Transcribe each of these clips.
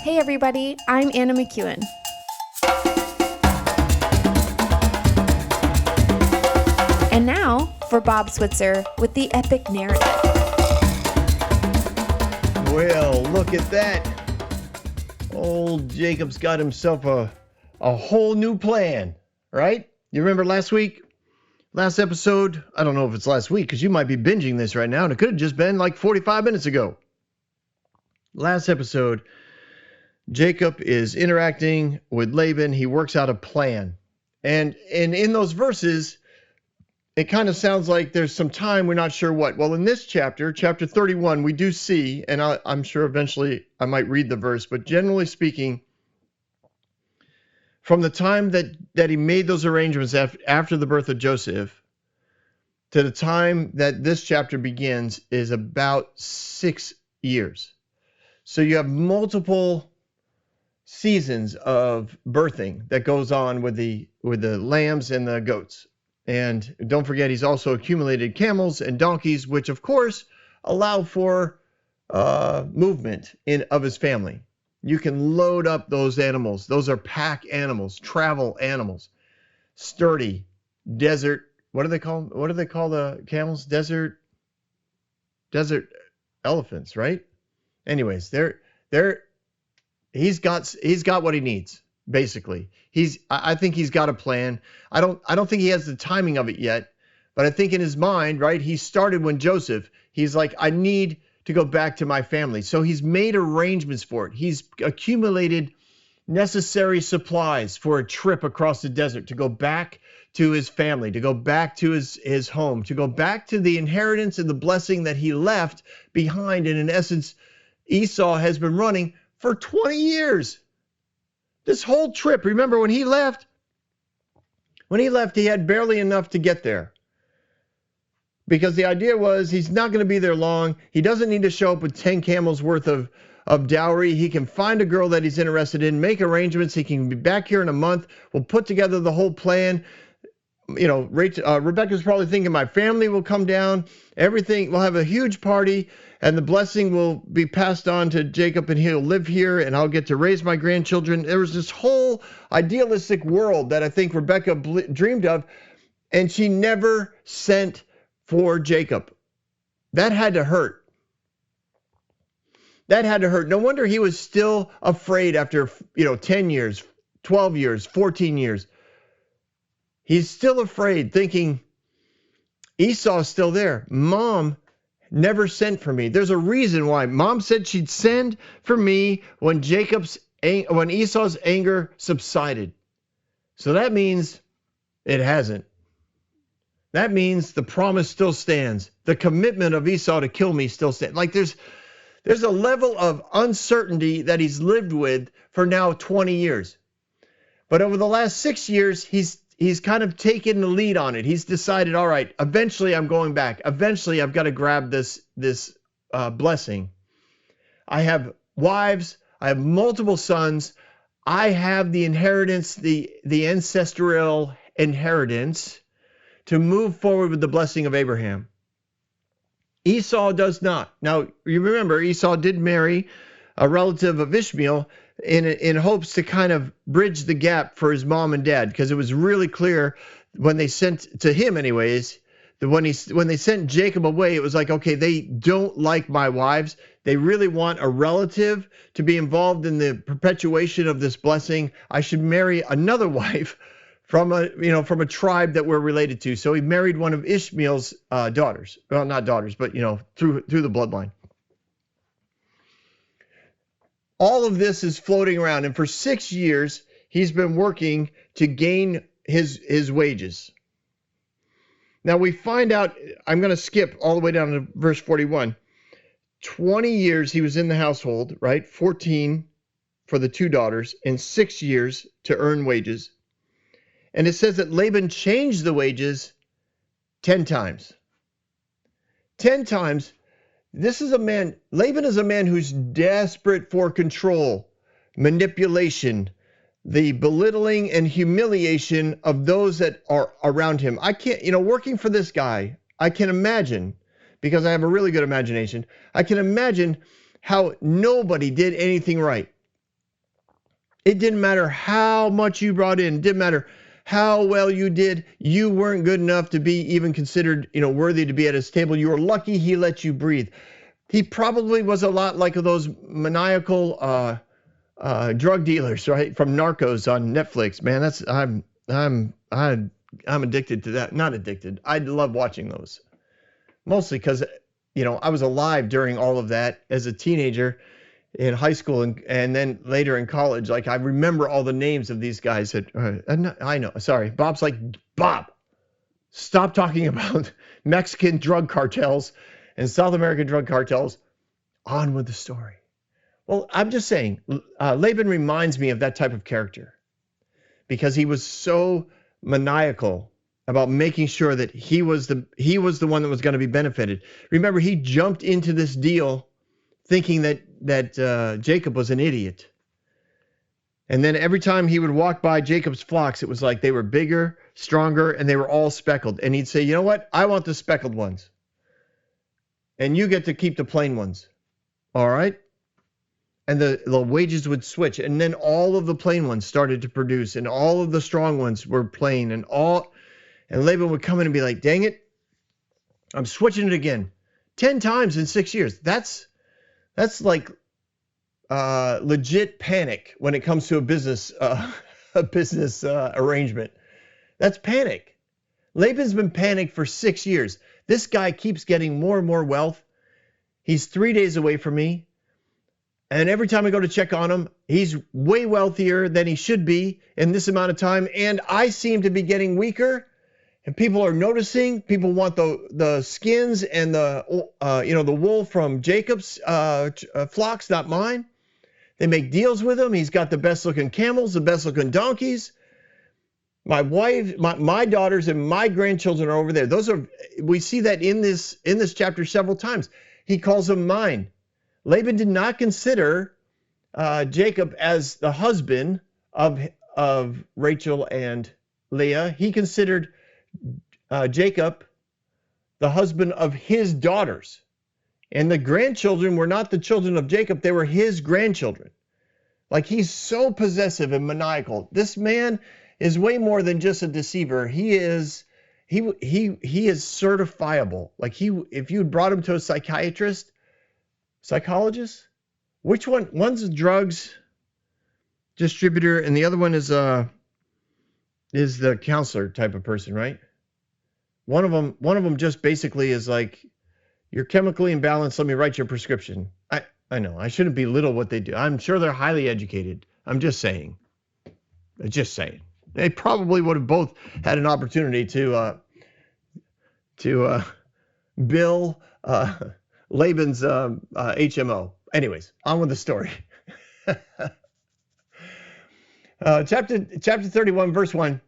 Hey everybody, I'm Anna McEwen. And now for Bob Switzer with the epic narrative. Well, look at that. Old Jacob's got himself a whole new plan, right? You remember last week? Last episode? I don't know if it's last week because you might be binging this right now and it could have just been like 45 minutes ago. Last episode, Jacob is interacting with Laban. He works out a plan. And in those verses, it kind of sounds like there's some time, we're not sure what. Well, in this chapter, chapter 31, we do see, and I'm sure eventually I might read the verse, but generally speaking, from the time that he made those arrangements after the birth of Joseph to the time that this chapter begins is about 6 years. So you have multiple seasons of birthing that goes on with the lambs and the goats. And don't forget, he's also accumulated camels and donkeys, which of course allow for movement of his family. You can load up those animals. Those are pack animals, travel animals, sturdy, desert. What do they call the camels? Desert elephants, right? Anyways, he's got what he needs, basically. I think he's got a plan. I don't think he has the timing of it yet, but I think in his mind, right, he started when Joseph, he's like, I need to go back to my family. So he's made arrangements for it. He's accumulated necessary supplies for a trip across the desert to go back to his family, to go back to his home, to go back to the inheritance and the blessing that he left behind. And in essence, Esau has been running for 20 years. This whole trip, remember when he left, he had barely enough to get there. Because the idea was he's not going to be there long. He doesn't need to show up with 10 camels worth of dowry. He can find a girl that he's interested in, make arrangements. He can be back here in a month. We'll put together the whole plan. You know, Rebecca's probably thinking my family will come down. Everything, we'll have a huge party. And the blessing will be passed on to Jacob, and he'll live here, and I'll get to raise my grandchildren. There was this whole idealistic world that I think Rebecca dreamed of, and she never sent for Jacob. That had to hurt. That had to hurt. No wonder he was still afraid after 10 years, 12 years, 14 years. He's still afraid, thinking Esau's still there. Mom never sent for me. There's a reason why. Mom said she'd send for me when Esau's anger subsided. So that means it hasn't. That means the promise still stands. The commitment of Esau to kill me still stands. Like there's a level of uncertainty that he's lived with for now 20 years. But over the last 6 years, he's kind of taken the lead on it. He's decided, all right, eventually I'm going back. Eventually I've got to grab this blessing. I have wives. I have multiple sons. I have the inheritance, the ancestral inheritance to move forward with the blessing of Abraham. Esau does not. Now, you remember Esau did marry a relative of Ishmael in hopes to kind of bridge the gap for his mom and dad, because it was really clear when they sent to him anyways, that when they sent Jacob away, it was like, okay, they don't like my wives. They really want a relative to be involved in the perpetuation of this blessing. I should marry another wife from a tribe that we're related to. So he married one of Ishmael's daughters. Well, not daughters, but through the bloodline. All of this is floating around, and for 6 years, he's been working to gain his wages. Now we find out, I'm going to skip all the way down to verse 41. 20 years he was in the household, right? 14 for the 2 daughters, and 6 years to earn wages. And it says that Laban changed the wages 10 times. 10 times. Laban is a man who's desperate for control, manipulation, the belittling and humiliation of those that are around him. I can't, working for this guy, I can imagine, because I have a really good imagination, I can imagine how nobody did anything right. It didn't matter how much you brought in. It didn't matter how well you did. You weren't good enough to be even considered, worthy to be at his table. You were lucky he let you breathe. He probably was a lot like those maniacal drug dealers, right? From Narcos on Netflix. Man, I'm addicted to that. Not addicted. I love watching those. Mostly because, I was alive during all of that as a teenager in high school and then later in college. Like, I remember all the names of these guys I know. Sorry. Bob's like, Bob, stop talking about Mexican drug cartels and South American drug cartels. On with the story. Well, I'm just saying, Laban reminds me of that type of character because he was so maniacal about making sure that he was the one that was going to be benefited. Remember, he jumped into this deal thinking that Jacob was an idiot. And then every time he would walk by Jacob's flocks, it was like they were bigger, stronger, and they were all speckled. And he'd say, you know what? I want the speckled ones. And you get to keep the plain ones. All right? And the wages would switch. And then all of the plain ones started to produce. And all of the strong ones were plain. And Laban would come in and be like, dang it, I'm switching it again. 10 times in 6 years. That's like legit panic when it comes to a business arrangement. That's panic. Laban's been panicked for 6 years. This guy keeps getting more and more wealth. He's 3 days away from me. And every time I go to check on him, he's way wealthier than he should be in this amount of time. And I seem to be getting weaker. And people are noticing. People want the skins and the wool from Jacob's flocks, not mine. They make deals with him. He's got the best looking camels, the best looking donkeys. My wife, my daughters, and my grandchildren are over there. We see that in this chapter several times. He calls them mine. Laban did not consider Jacob as the husband of Rachel and Leah. He considered Jacob the husband of his daughters. And the grandchildren were not the children of Jacob, they were his grandchildren. Like, he's so possessive and maniacal. This man is way more than just a deceiver. He is certifiable. Like, if you brought him to a psychologist, which one? One's a drugs distributor and the other one is the counselor type of person, right? One of them just basically is like, you're chemically imbalanced, let me write your prescription. I know, I shouldn't belittle what they do. I'm sure they're highly educated. I'm just saying. They probably would have both had an opportunity to bill Laban's HMO. Anyways, on with the story. Chapter 31, verse 1.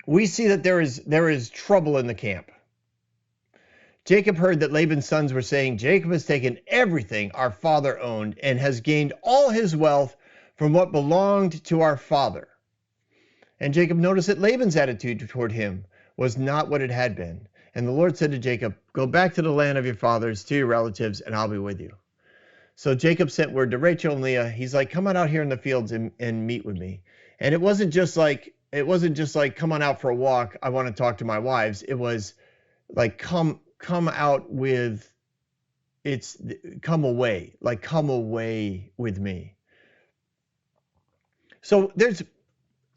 We see that there is trouble in the camp. Jacob heard that Laban's sons were saying, Jacob has taken everything our father owned and has gained all his wealth from what belonged to our father. And Jacob noticed that Laban's attitude toward him was not what it had been. And the Lord said to Jacob, go back to the land of your fathers, to your relatives, and I'll be with you. So Jacob sent word to Rachel and Leah. He's like, come on out here in the fields and meet with me. And it wasn't just like, come on out for a walk. I want to talk to my wives. It was like, come out with, come away with me. So there's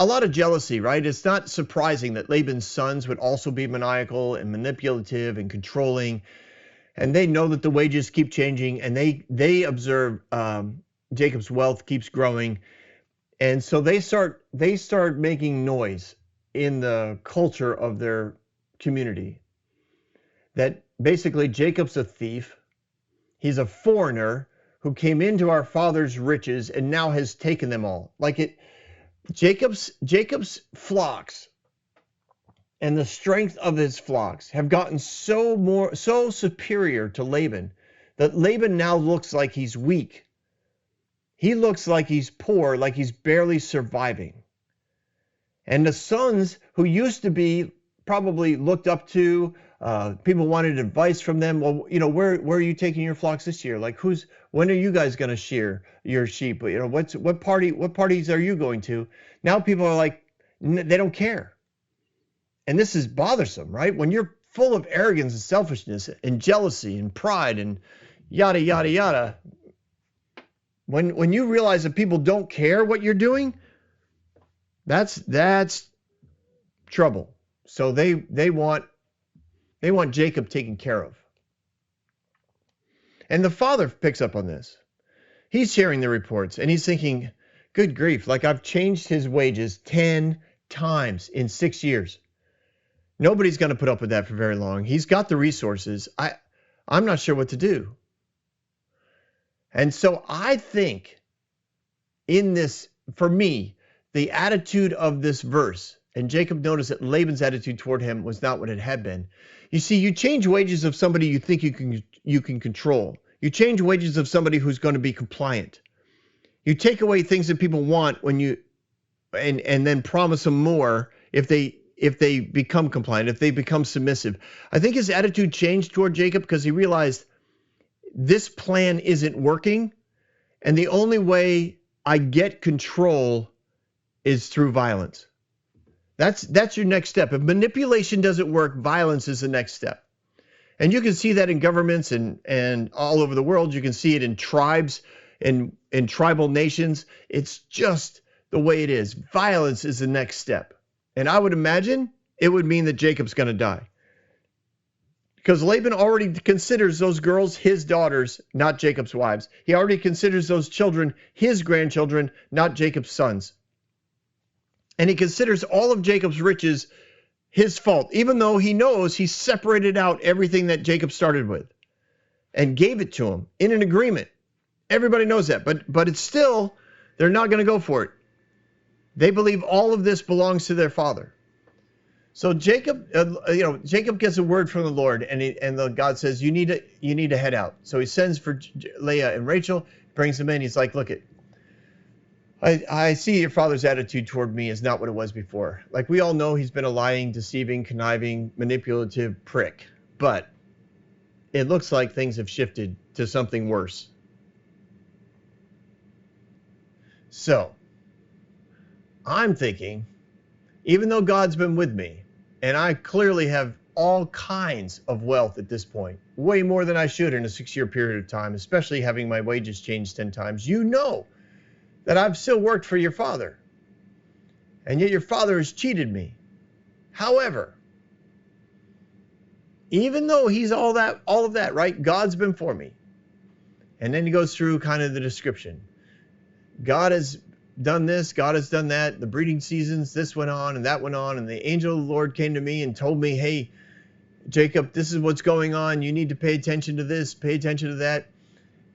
a lot of jealousy, right? It's not surprising that Laban's sons would also be maniacal and manipulative and controlling. And they know that the wages keep changing, and they observe Jacob's wealth keeps growing. And so they start making noise in the culture of their community. That basically Jacob's a thief. He's a foreigner who came into our father's riches and now has taken them all. Jacob's flocks and the strength of his flocks have gotten so superior to Laban that Laban now looks like he's weak. He looks like he's poor, like he's barely surviving. And the sons who used to be probably looked up to. People wanted advice from them. Well, where are you taking your flocks this year? Like, when are you guys going to shear your sheep? What parties are you going to? Now people are like, they don't care. And this is bothersome, right? When you're full of arrogance and selfishness and jealousy and pride and yada, yada, yada, when you realize that people don't care what you're doing, that's trouble. So they want Jacob taken care of. And the father picks up on this. He's sharing the reports and he's thinking, good grief, like I've changed his wages 10 times in 6 years. Nobody's going to put up with that for very long. He's got the resources. I'm not sure what to do. And so I think in this, for me, the attitude of this verse, and Jacob noticed that Laban's attitude toward him was not what it had been. You see, you change wages of somebody you think you can control. You change wages of somebody who's going to be compliant. You take away things that people want when you and then promise them more if they become compliant, if they become submissive. I think his attitude changed toward Jacob because he realized this plan isn't working, and the only way I get control is through violence. That's your next step. If manipulation doesn't work, violence is the next step. And you can see that in governments and all over the world. You can see it in tribes and in tribal nations. It's just the way it is. Violence is the next step. And I would imagine it would mean that Jacob's going to die. Because Laban already considers those girls his daughters, not Jacob's wives. He already considers those children his grandchildren, not Jacob's sons. And he considers all of Jacob's riches his fault, even though he knows he separated out everything that Jacob started with and gave it to him in an agreement. Everybody knows that, but it's still, they're not going to go for it. They believe all of this belongs to their father. So Jacob, Jacob gets a word from the Lord, and God says, you need to head out. So he sends for Leah and Rachel, brings them in. He's like, look, I see your father's attitude toward me is not what it was before. Like, we all know he's been a lying, deceiving, conniving, manipulative prick. But it looks like things have shifted to something worse. So I'm thinking, even though God's been with me, and I clearly have all kinds of wealth at this point, way more than I should in a 6-year period of time, especially having my wages changed 10 times, you know that I've still worked for your father, and yet your father has cheated me. However, even though he's all of that, right? God's been for me. And then he goes through kind of the description. God has done this, God has done that, the breeding seasons, this went on and that went on, and the angel of the Lord came to me and told me, hey, Jacob, this is what's going on. You need to pay attention to this, pay attention to that.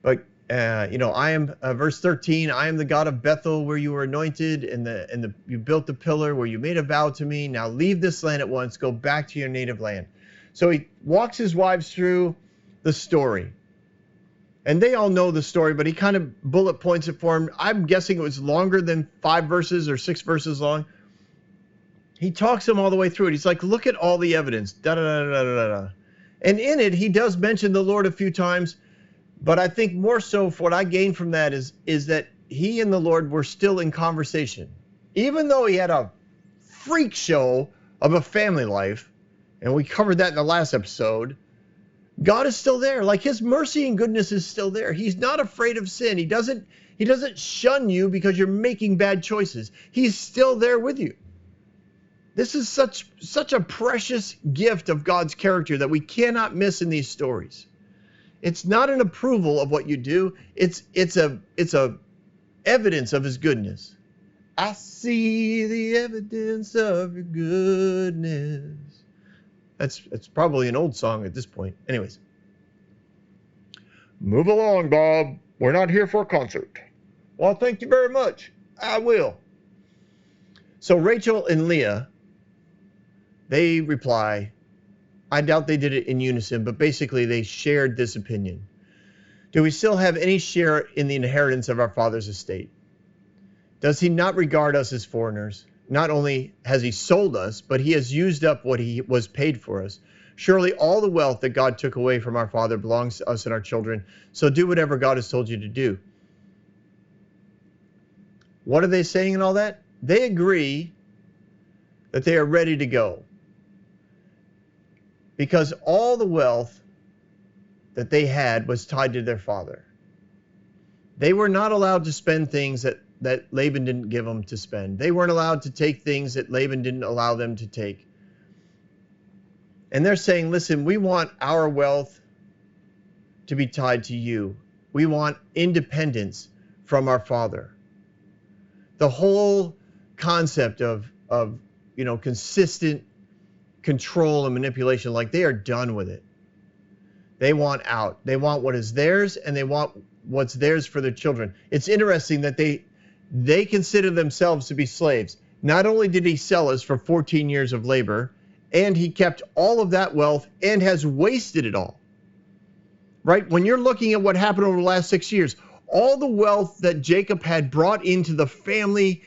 But I am verse 13. I am the God of Bethel, where you were anointed, and you built the pillar, where you made a vow to me. Now leave this land at once. Go back to your native land. So he walks his wives through the story, and they all know the story, but he kind of bullet points it for them. I'm guessing it was longer than 5 verses or 6 verses long. He talks them all the way through it. He's like, look at all the evidence. Da da da da da da. And in it, he does mention the Lord a few times. But I think more so for what I gained from that is that he and the Lord were still in conversation. Even though he had a freak show of a family life, and we covered that in the last episode, God is still there. Like, his mercy and goodness is still there. He's not afraid of sin. He doesn't shun you because you're making bad choices. He's still there with you. This is such a precious gift of God's character that we cannot miss in these stories. It's not an approval of what you do. It's a evidence of his goodness. I see the evidence of your goodness. That's probably an old song at this point. Anyways. Move along, Bob. We're not here for a concert. Well, thank you very much. I will. So Rachel and Leah, they reply, I doubt they did it in unison, but basically they shared this opinion. Do we still have any share in the inheritance of our father's estate? Does he not regard us as foreigners? not only has he sold us, but he has used up what he was paid for us. Surely all the wealth that God took away from our father belongs to us and our children. So do whatever God has told you to do. What are they saying in all that? They agree that they are ready to go, because all the wealth that they had was tied to their father. They were not allowed to spend things that Laban didn't give them to spend. They weren't allowed to take things that Laban didn't allow them to take. And they're saying, listen, we want our wealth to be tied to you. We want independence from our father. The whole concept of consistent control and manipulation, like they are done with it. They want out. They want what is theirs, and they want what's theirs for their children. It's interesting that they consider themselves to be slaves. Not only did he sell us for 14 years of labor, and he kept all of that wealth and has wasted it all. Right? When you're looking at what happened over the last 6 years, all the wealth that Jacob had brought into the family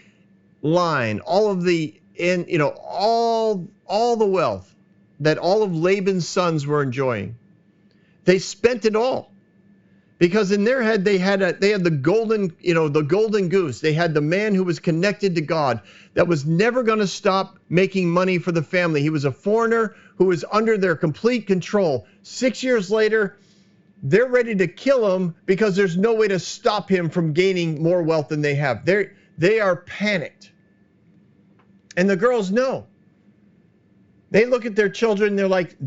line, all the wealth that all of Laban's sons were enjoying, they spent it all. Because in their head they had the golden goose. They had the man who was connected to God, that was never going to stop making money for the family. He was a foreigner who was under their complete control. 6 years later, they're ready to kill him because there's no way to stop him from gaining more wealth than they have. They are panicked. And the girls know. They look at their children, they're like,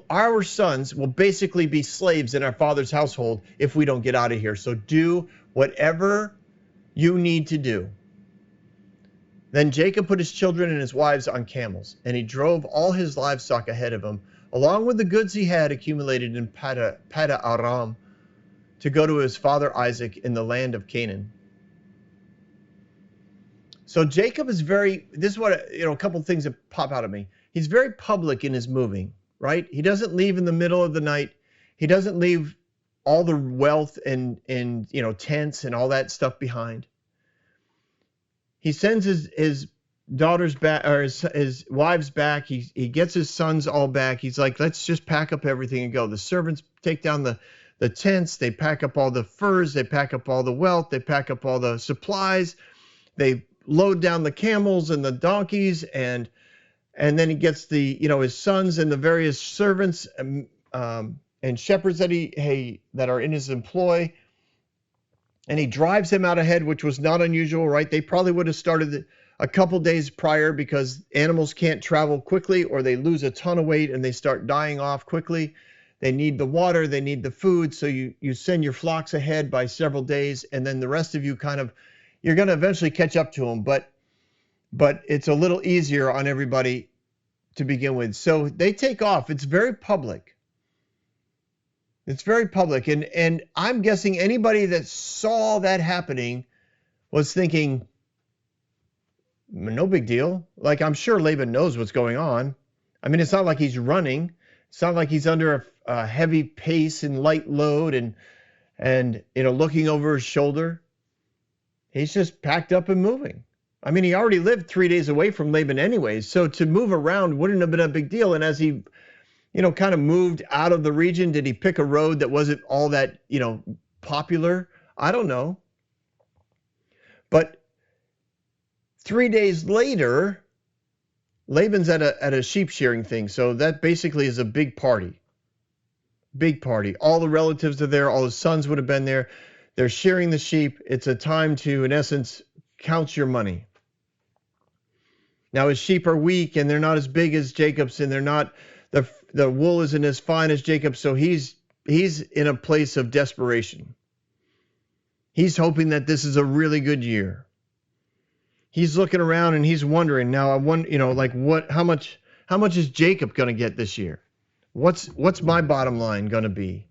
our sons will basically be slaves in our father's household if we don't get out of here. So do whatever you need to do. Then Jacob put his children and his wives on camels, and he drove all his livestock ahead of him, along with the goods he had accumulated in Pada Aram, to go to his father Isaac in the land of Canaan. So Jacob is this is what, a couple things that pop out at me. He's very public in his moving, right? He doesn't leave in the middle of the night. He doesn't leave all the wealth and tents and all that stuff behind. He sends his daughters back, or his wives back. He gets his sons all back. He's like, let's just pack up everything and go. The servants take down the tents. They pack up all the furs. They pack up all the wealth. They pack up all the supplies. They load down the camels and the donkeys, and then he gets his sons and the various servants and shepherds that are in his employ, and he drives them out ahead, which was not unusual, right? They probably would have started a couple days prior, because animals can't travel quickly, or they lose a ton of weight and they start dying off quickly. They need the water, they need the food, so you send your flocks ahead by several days, and then the rest of you you're going to eventually catch up to them, but it's a little easier on everybody to begin with. So they take off. It's very public. It's very public. And I'm guessing anybody that saw that happening was thinking, no big deal. Like, I'm sure Laban knows what's going on. I mean, it's not like he's running. It's not like he's under a heavy pace and light load and looking over his shoulder. He's just packed up and moving. I mean, he already lived 3 days away from Laban anyways, so to move around wouldn't have been a big deal. And as he, kind of moved out of the region, did he pick a road that wasn't all that, popular? I don't know. But 3 days later, Laban's at a sheep shearing thing, so that basically is a big party. Big party. All the relatives are there. All his sons would have been there. They're shearing the sheep. It's a time to, in essence, count your money. Now his sheep are weak and they're not as big as Jacob's, and they're not, the wool isn't as fine as Jacob's, so he's in a place of desperation. He's hoping that this is a really good year. He's looking around and he's wondering, now I wonder, how much is Jacob going to get this year? What's my bottom line going to be?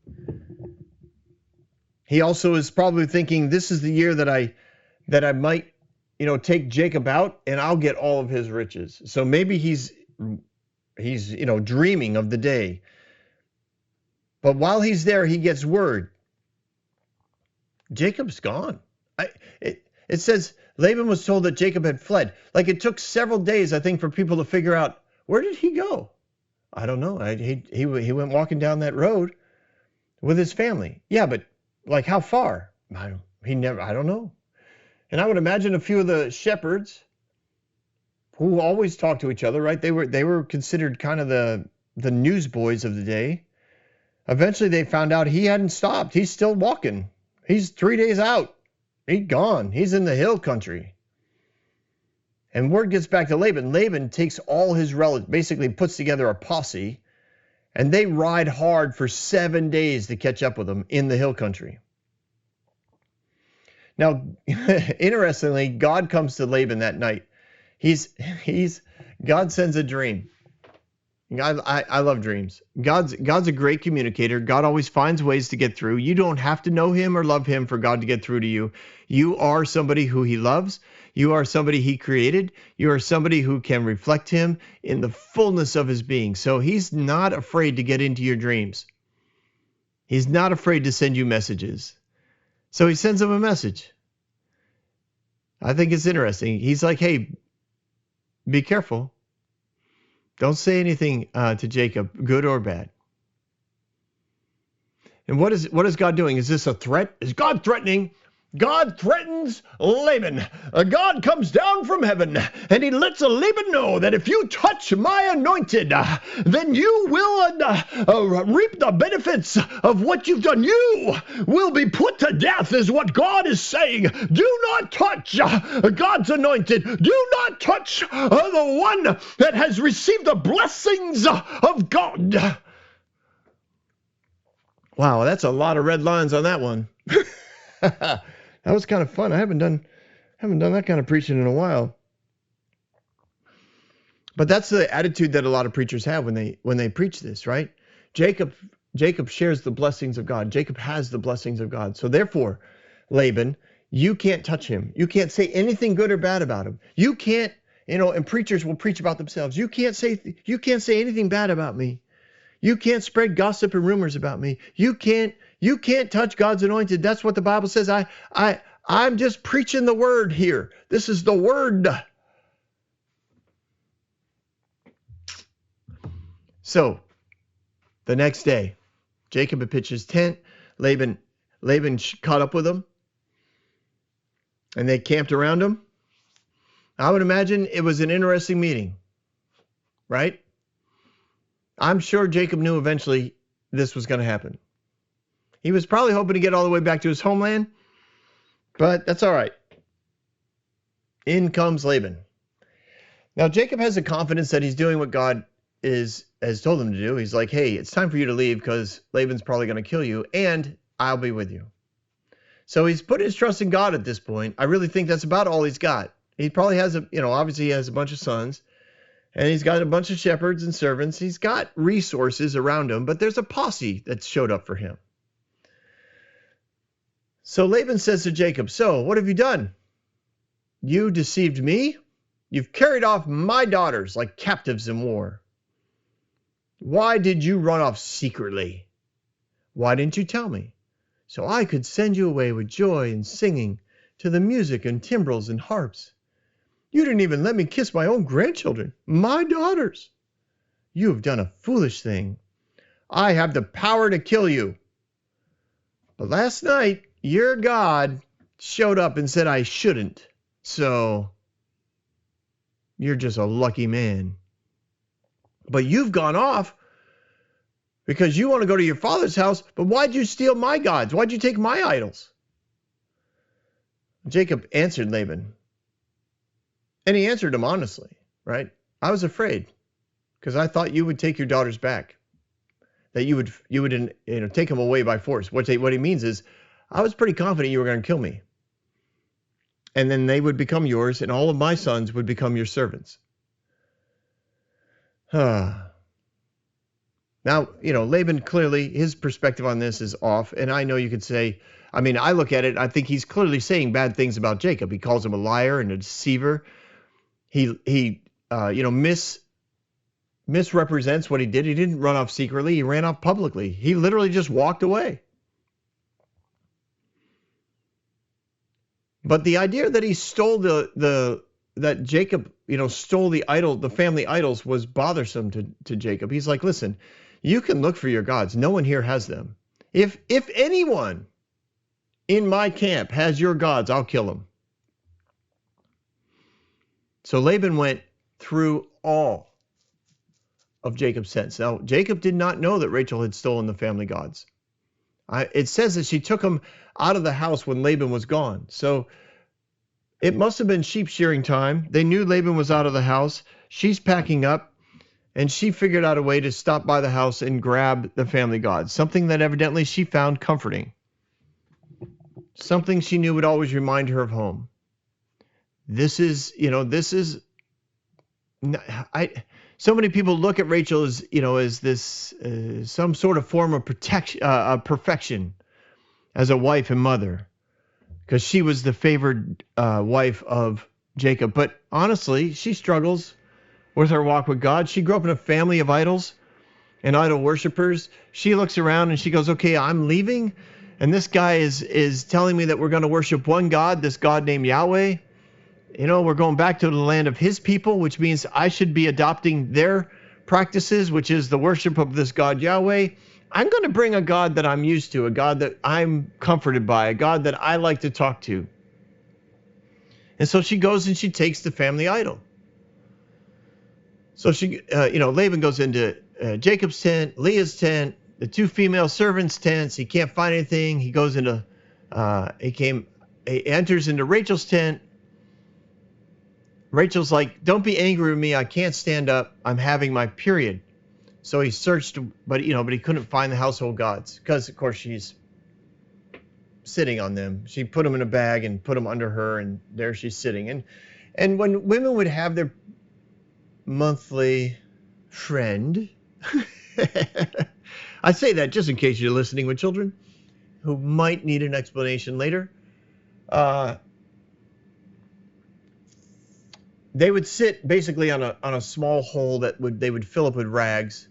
He also is probably thinking, this is the year that I might, take Jacob out and I'll get all of his riches. So maybe he's dreaming of the day. But while he's there, he gets word. Jacob's gone. It says Laban was told that Jacob had fled. Like it took several days, I think, for people to figure out, where did he go? I don't know. He went walking down that road with his family. Yeah, but like how far? I don't know. And I would imagine a few of the shepherds who always talked to each other, right? They were considered kind of the newsboys of the day. Eventually they found out he hadn't stopped. He's still walking. He's 3 days out. He's gone. He's in the hill country. And word gets back to Laban. Laban takes all his relatives, basically puts together a posse, and they ride hard for 7 days to catch up with him in the hill country. Now, interestingly, God comes to Laban that night. God sends a dream. I love dreams. God's a great communicator. God always finds ways to get through. You don't have to know him or love him for God to get through to you. You are somebody who he loves. You are somebody he created. You are somebody who can reflect him in the fullness of his being. So he's not afraid to get into your dreams. He's not afraid to send you messages. So he sends him a message. I think it's interesting. He's like, hey, be careful. Don't say anything to Jacob, good or bad. And what is God doing? Is this a threat? Is God threatening? God threatens Laban. God comes down from heaven and he lets Laban know that if you touch my anointed, then you will reap the benefits of what you've done. You will be put to death is what God is saying. Do not touch God's anointed. Do not touch the one that has received the blessings of God. Wow, that's a lot of red lines on that one. That was kind of fun. I haven't done that kind of preaching in a while. But that's the attitude that a lot of preachers have when they preach this, right? Jacob shares the blessings of God. Jacob has the blessings of God. So therefore, Laban, you can't touch him. You can't say anything good or bad about him. You can't, and preachers will preach about themselves. You can't say anything bad about me. You can't spread gossip and rumors about me. You can't touch God's anointed. That's what the Bible says. I'm just preaching the word here. This is the word. So the next day, Jacob had pitched his tent. Laban caught up with him, and they camped around him. I would imagine it was an interesting meeting, right? I'm sure Jacob knew eventually this was going to happen. He was probably hoping to get all the way back to his homeland, but that's all right. In comes Laban. Now, Jacob has the confidence that he's doing what God has told him to do. He's like, hey, it's time for you to leave because Laban's probably going to kill you, and I'll be with you. So he's put his trust in God at this point. I really think that's about all he's got. He probably has obviously he has a bunch of sons. And he's got a bunch of shepherds and servants. He's got resources around him, but there's a posse that showed up for him. So Laban says to Jacob, so what have you done? You deceived me? You've carried off my daughters like captives in war. Why did you run off secretly? Why didn't you tell me? So I could send you away with joy and singing to the music and timbrels and harps. You didn't even let me kiss my own grandchildren, my daughters. You have done a foolish thing. I have the power to kill you. But last night, your God showed up and said I shouldn't. So you're just a lucky man. But you've gone off because you want to go to your father's house. But why'd you steal my gods? Why'd you take my idols? Jacob answered Laban. And he answered him honestly, right? I was afraid because I thought you would take your daughters back, that you would take them away by force. What he means is, I was pretty confident you were going to kill me, and then they would become yours, and all of my sons would become your servants. Now, Laban clearly his perspective on this is off, and I know you could say, I look at it, I think he's clearly saying bad things about Jacob. He calls him a liar and a deceiver. He misrepresents what he did. He didn't run off secretly. He ran off publicly. He literally just walked away. But the idea that he stole that Jacob, stole the family idols was bothersome to Jacob. He's like, listen, you can look for your gods. No one here has them. If anyone in my camp has your gods, I'll kill him. So Laban went through all of Jacob's tents. Now, Jacob did not know that Rachel had stolen the family gods. It says that she took them out of the house when Laban was gone. So it must have been sheep shearing time. They knew Laban was out of the house. She's packing up, and she figured out a way to stop by the house and grab the family gods, something that evidently she found comforting, something she knew would always remind her of home. So many people look at Rachel as this some sort of form of perfection as a wife and mother, because she was the favored wife of Jacob. But honestly, she struggles with her walk with God. She grew up in a family of idols and idol worshipers. She looks around and she goes, okay, I'm leaving, and this guy is telling me that we're going to worship one God, this God named Yahweh. We're going back to the land of his people, which means I should be adopting their practices, which is the worship of this God Yahweh. I'm going to bring a God that I'm used to, a God that I'm comforted by, a God that I like to talk to. And so she goes and she takes the family idol. So Laban goes into Jacob's tent, Leah's tent, the two female servants' tents. He can't find anything. He goes into, he enters into Rachel's tent. Rachel's like, don't be angry with me. I can't stand up. I'm having my period. So he searched, but he couldn't find the household gods because, of course, she's sitting on them. She put them in a bag and put them under her, and there she's sitting. And when women would have their monthly friend, I say that just in case you're listening with children who might need an explanation later. They would sit basically on a small hole that they would fill up with rags,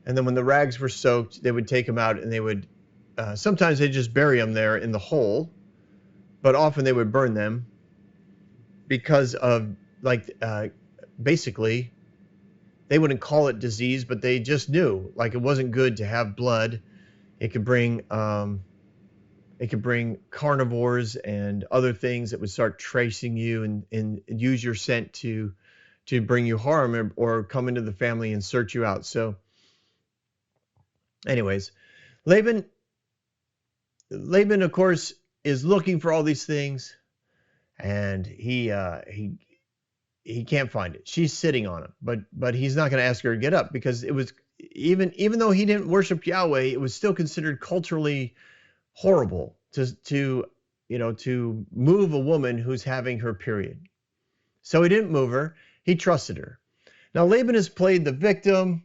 and then when the rags were soaked, they would take them out, and they would sometimes they just bury them there in the hole, but often they would burn them because of basically they wouldn't call it disease, but they just knew it wasn't good to have blood. It could bring carnivores and other things that would start tracing you and use your scent to bring you harm or come into the family and search you out. So anyways, Laban, of course, is looking for all these things, and he can't find it. She's sitting on him, but he's not going to ask her to get up, because it was even though he didn't worship Yahweh, it was still considered culturally horrible to move a woman who's having her period. So he didn't move her. He trusted her. Now Laban has played the victim.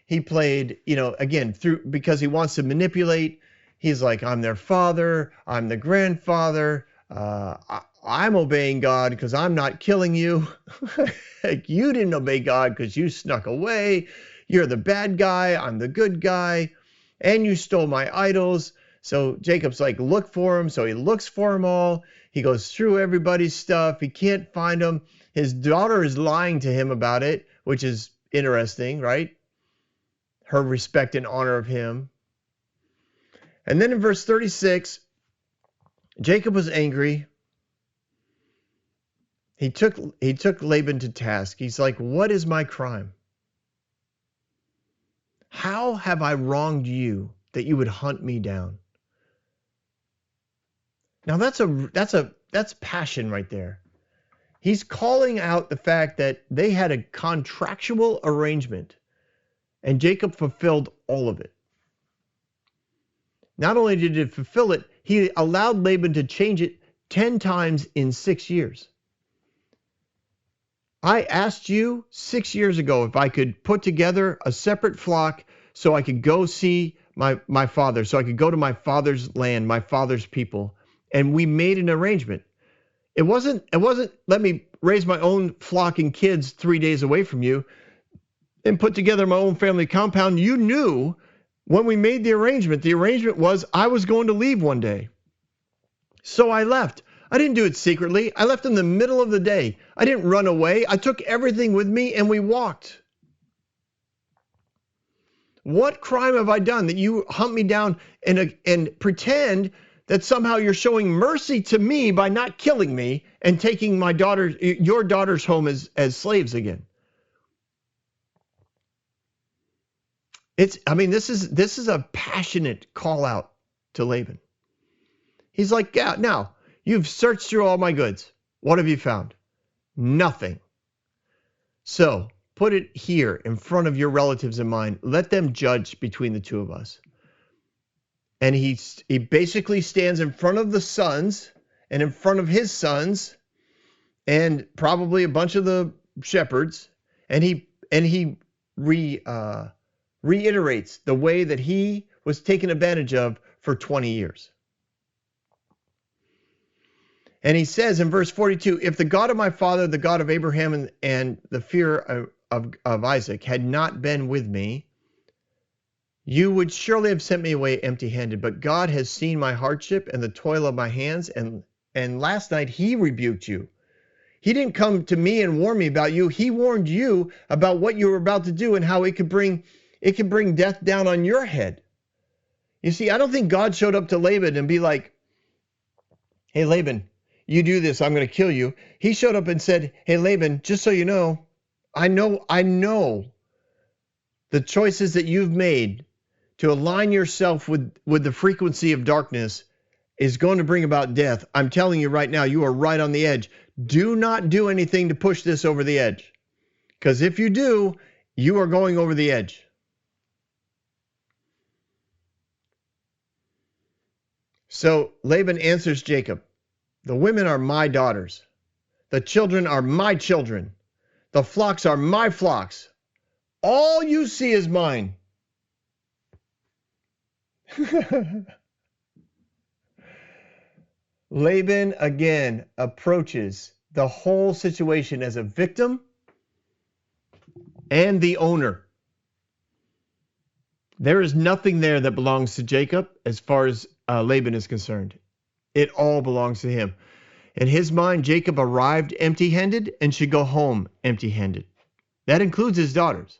He played, again, because he wants to manipulate. He's like, I'm their father. I'm the grandfather. I'm obeying God because I'm not killing you. You didn't obey God because you snuck away. You're the bad guy. I'm the good guy. And you stole my idols. So Jacob's like, look for him. So he looks for them all. He goes through everybody's stuff. He can't find them. His daughter is lying to him about it, which is interesting, right? Her respect and honor of him. And then in verse 36, Jacob was angry. He took Laban to task. He's like, what is my crime? How have I wronged you that you would hunt me down? Now that's passion right there. He's calling out the fact that they had a contractual arrangement, and Jacob fulfilled all of it. Not only did he fulfill it, he allowed Laban to change it 10 times in 6 years. I asked you 6 years ago if I could put together a separate flock so I could go see my father, so I could go to my father's land, my father's people. And we made an arrangement. It wasn't let me raise my own flock and kids 3 days away from you and put together my own family compound. You knew when we made the arrangement was I was going to leave one day. So I left. I didn't do it secretly. I left in the middle of the day. I didn't run away. I took everything with me and we walked. What crime have I done that you hunt me down and pretend that somehow you're showing mercy to me by not killing me and taking your daughters home as slaves again? This is a passionate call out to Laban. He's like, yeah, now you've searched through all my goods. What have you found? Nothing. So put it here in front of your relatives and mine. Let them judge between the two of us. And he basically stands in front of the sons and in front of his sons and probably a bunch of the shepherds. And he reiterates the way that he was taken advantage of for 20 years. And he says in verse 42, if the God of my father, the God of Abraham and the fear of Isaac had not been with me, you would surely have sent me away empty-handed. But God has seen my hardship and the toil of my hands, and last night he rebuked you. He didn't come to me and warn me about you. He warned you about what you were about to do and how it could bring death down on your head. You see, I don't think God showed up to Laban and be like, hey, Laban, you do this, I'm going to kill you. He showed up and said, hey, Laban, just so you know, I know the choices that you've made to align yourself with the frequency of darkness is going to bring about death. I'm telling you right now, you are right on the edge. Do not do anything to push this over the edge. Because if you do, you are going over the edge. So Laban answers Jacob, the women are my daughters. The children are my children. The flocks are my flocks. All you see is mine. Laban again approaches the whole situation as a victim and the owner. There is nothing there that belongs to Jacob as far as Laban is concerned. It all belongs to him. In his mind, Jacob arrived empty-handed and should go home empty-handed. That includes his daughters.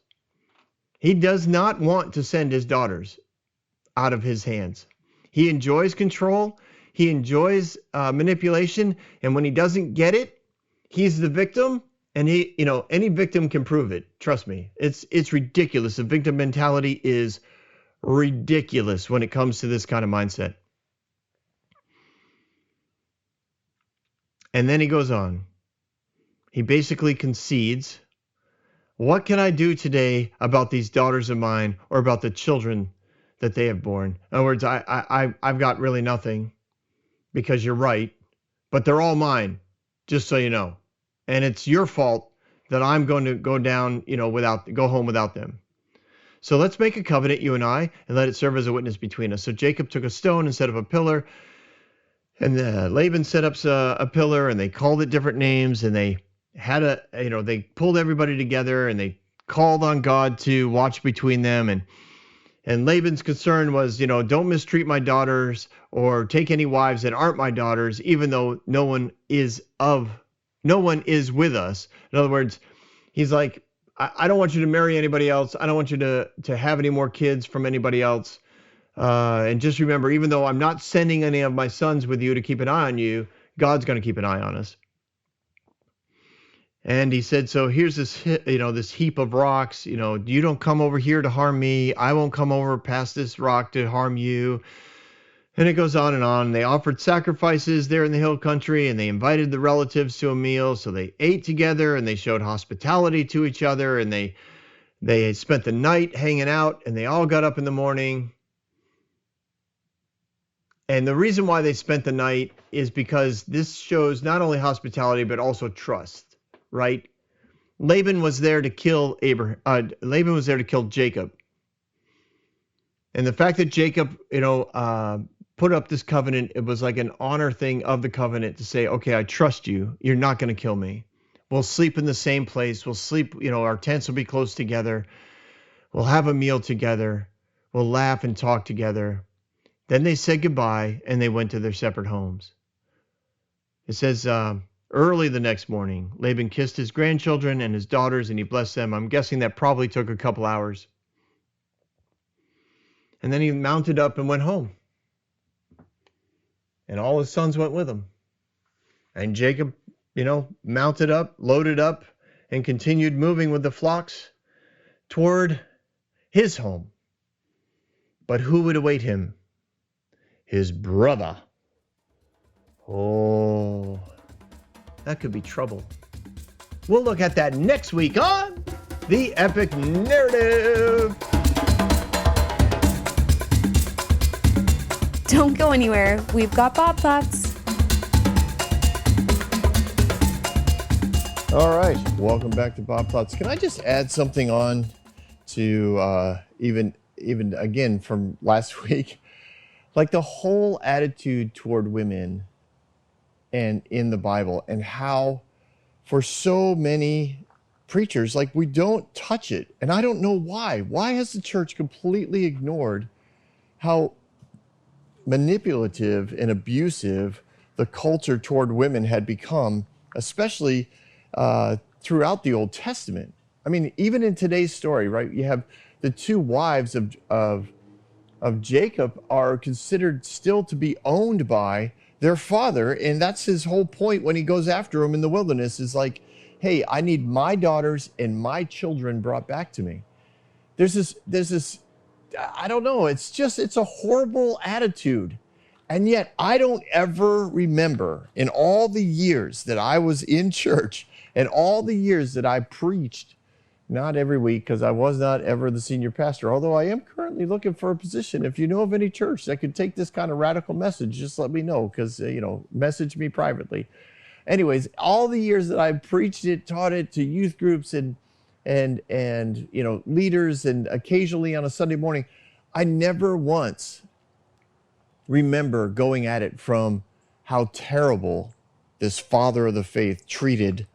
He does not want to send his daughters out of his hands. He enjoys control. He enjoys manipulation. And when he doesn't get it, he's the victim. And any victim can prove it. Trust me. It's ridiculous. The victim mentality is ridiculous when it comes to this kind of mindset. And then he goes on. He basically concedes. What can I do today about these daughters of mine or about the children that they have borne? In other words, I've got really nothing because you're right, but they're all mine, just so you know. And it's your fault that I'm going to go home without them. So let's make a covenant, you and I, and let it serve as a witness between us. So Jacob took a stone instead of a pillar, and Laban set up a pillar, and they called it different names, and they had they pulled everybody together, and they called on God to watch between them, and Laban's concern was, don't mistreat my daughters or take any wives that aren't my daughters, even though no one is with us. In other words, he's like, I don't want you to marry anybody else. I don't want you to have any more kids from anybody else. And just remember, even though I'm not sending any of my sons with you to keep an eye on you, God's going to keep an eye on us. And he said, so here's this heap of rocks. You don't come over here to harm me. I won't come over past this rock to harm you. And it goes on and on. They offered sacrifices there in the hill country, and they invited the relatives to a meal. So they ate together, and they showed hospitality to each other, and they spent the night hanging out, and they all got up in the morning. And the reason why they spent the night is because this shows not only hospitality, but also trust, right? Laban was there to kill Laban was there to kill Jacob. And the fact that Jacob, put up this covenant, it was like an honor thing of the covenant to say, okay, I trust you. You're not going to kill me. We'll sleep in the same place. We'll sleep, our tents will be close together. We'll have a meal together. We'll laugh and talk together. Then they said goodbye and they went to their separate homes. It says, early the next morning, Laban kissed his grandchildren and his daughters, and he blessed them. I'm guessing that probably took a couple hours. And then he mounted up and went home. And all his sons went with him. And Jacob, mounted up, loaded up, and continued moving with the flocks toward his home. But who would await him? His brother. Oh, that could be trouble. We'll look at that next week on The Epic Narrative. Don't go anywhere. We've got Bob Thoughts. All right, welcome back to Bob Thoughts. Can I just add something on to even again from last week? Like the whole attitude toward women and in the Bible, and how for so many preachers, like we don't touch it. And I don't know why. Why has the church completely ignored how manipulative and abusive the culture toward women had become, especially throughout the Old Testament? I mean, even in today's story, right? You have the two wives of Jacob are considered still to be owned by their father, and that's his whole point when he goes after him in the wilderness, is like, hey, I need my daughters and my children brought back to me. There's this, I don't know, it's a horrible attitude. And yet I don't ever remember in all the years that I was in church and all the years that I preached, not every week, because I was not ever the senior pastor, although I am currently looking for a position. If you know of any church that could take this kind of radical message, just let me know, because, message me privately. Anyways, all the years that I preached it, taught it to youth groups and leaders, and occasionally on a Sunday morning, I never once remember going at it from how terrible this father of the faith treated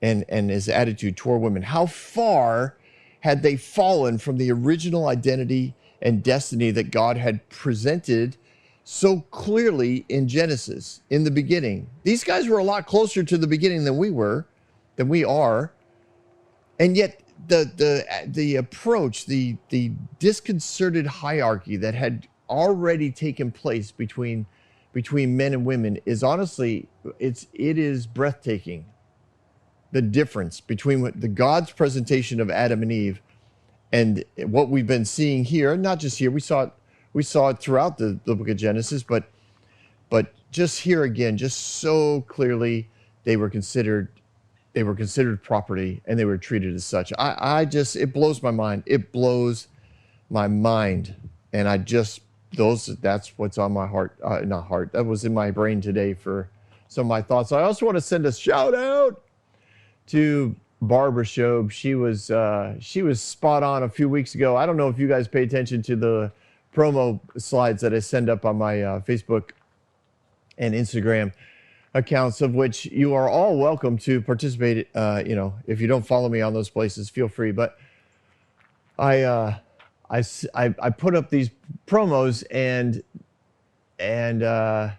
and his attitude toward women. How far had they fallen from the original identity and destiny that God had presented so clearly in Genesis, in the beginning? These guys were a lot closer to the beginning than we are. And yet the approach, the disconcerted hierarchy that had already taken place between men and women is honestly, it is breathtaking. The difference between the God's presentation of Adam and Eve and what we've been seeing here, not just here, we saw it throughout the book of Genesis, but just here again, just so clearly they were considered property, and they were treated as such. It blows my mind. It blows my mind. And that's what's on my heart, that was in my brain today for some of my thoughts. I also want to send a shout out to Barbara Shobe. She was spot on a few weeks ago. I don't know if you guys pay attention to the promo slides that I send up on my Facebook and Instagram accounts, of which you are all welcome to participate. If you don't follow me on those places, feel free. But I put up these promos, and the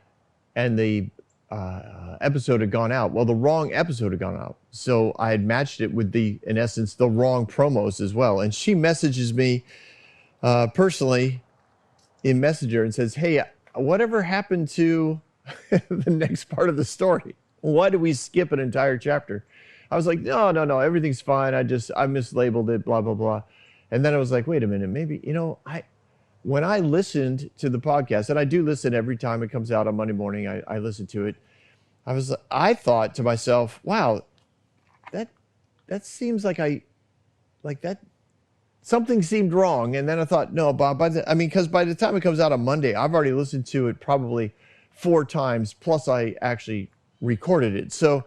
episode had gone out. Well, the wrong episode had gone out. So I had matched it with in essence, the wrong promos as well. And she messages me personally in Messenger and says, hey, whatever happened to the next part of the story? Why did we skip an entire chapter? I was like, no, everything's fine. I mislabeled it, blah, blah, blah. And then I was like, wait a minute, maybe, when I listened to the podcast, and I do listen every time it comes out on Monday morning, I listen to it. I thought to myself, wow, that seems like that something seemed wrong. And then I thought, no, Bob, because by the time it comes out on Monday, I've already listened to it probably 4 times, plus I actually recorded it. So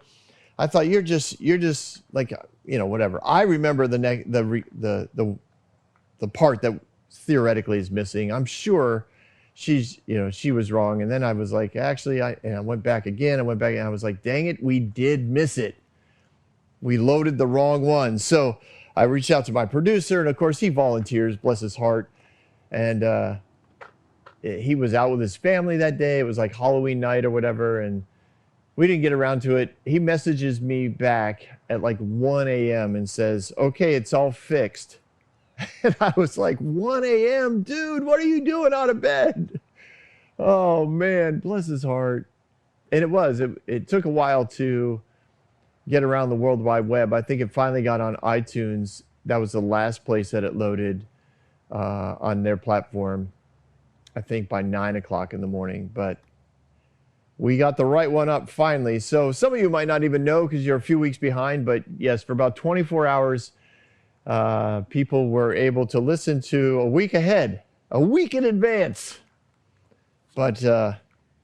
I thought you're just like, whatever. I remember the part that theoretically is missing. I'm sure she was wrong. And then I was like, actually, I went back again. And I was like, dang it, we did miss it. We loaded the wrong one. So I reached out to my producer, and of course he volunteers, bless his heart. And he was out with his family that day. It was like Halloween night or whatever. And we didn't get around to it. He messages me back at like 1 a.m. and says, okay, it's all fixed. And I was like, 1 a.m., dude, what are you doing out of bed? Oh, man, bless his heart. And it took a while to get around the World Wide Web. I think it finally got on iTunes. That was the last place that it loaded on their platform, I think by 9 o'clock in the morning. But we got the right one up finally. So some of you might not even know because you're a few weeks behind. But yes, for about 24 hours, people were able to listen to a week ahead, a week in advance. But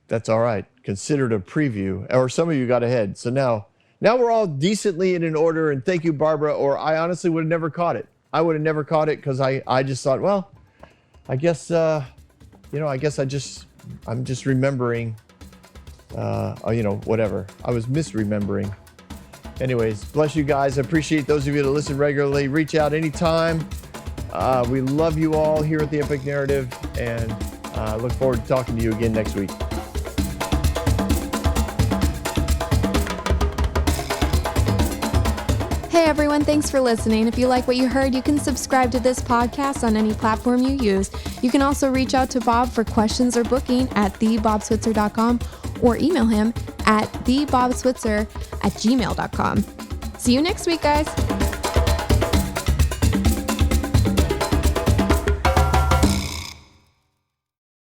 that's all right. Considered a preview. Or some of you got ahead. So now we're all decently in an order. And thank you, Barbara. Or I honestly would have never caught it. I would have never caught it because I just thought, well, I guess, I'm just remembering. Whatever. I was misremembering. Anyways, bless you guys. I appreciate those of you that listen regularly. Reach out anytime. We love you all here at the Epic Narrative, and look forward to talking to you again next week. Hey everyone, thanks for listening. If you like what you heard, you can subscribe to this podcast on any platform you use. You can also reach out to Bob for questions or booking at thebobswitzer.com or email him at thebobswitzer@gmail.com. See you next week, guys.